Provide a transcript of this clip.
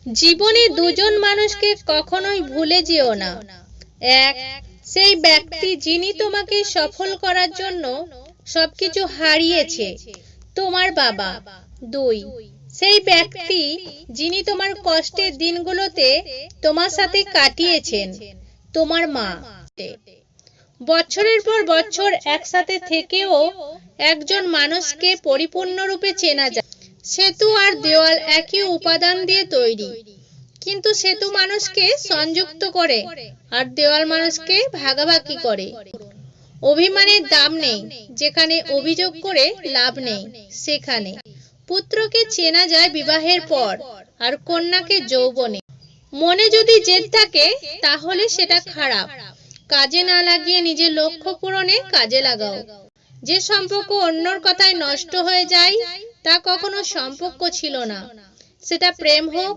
জীবনে দুজন মানুষকে কখনোই ভুলে যেও না। এক, সেই ব্যক্তি যিনি তোমাকে সফল করার জন্য সবকিছু হারিয়েছে, তোমার বাবা। দুই, সেই ব্যক্তি যিনি তোমার কষ্টের দিনগুলোতে তোমার সাথে কাটিয়েছেন, তোমার মা। বছরের পর বছর একসাথে থেকেও একজন মানুষকে পরিপূর্ণরূপে চেনা যায়। সেতু আর দেওয়াল একই উপাদান দিয়ে তৈরি, কিন্তু সেতু মানুষকে সংযুক্ত করে আর দেওয়াল মানুষকে ভাগাভাগি করে। অভিমানের দাম নেই যেখানে, অভিযোগ করে লাভ নেই সেখানে। পুত্রকে চেনা যায় বিবাহের পর আর কন্যাকে যৌবনে। মনে যদি জেদ থাকে তাহলে সেটা খারাপ। কাজে না লাগিয়ে নিজের লক্ষ্য পূরণে কাজে লাগাও। যে সম্পর্ক অন্যর কথায় নষ্ট হয়ে যায় তা কখনো সম্পর্ক ছিল না। সেটা প্রেম হোক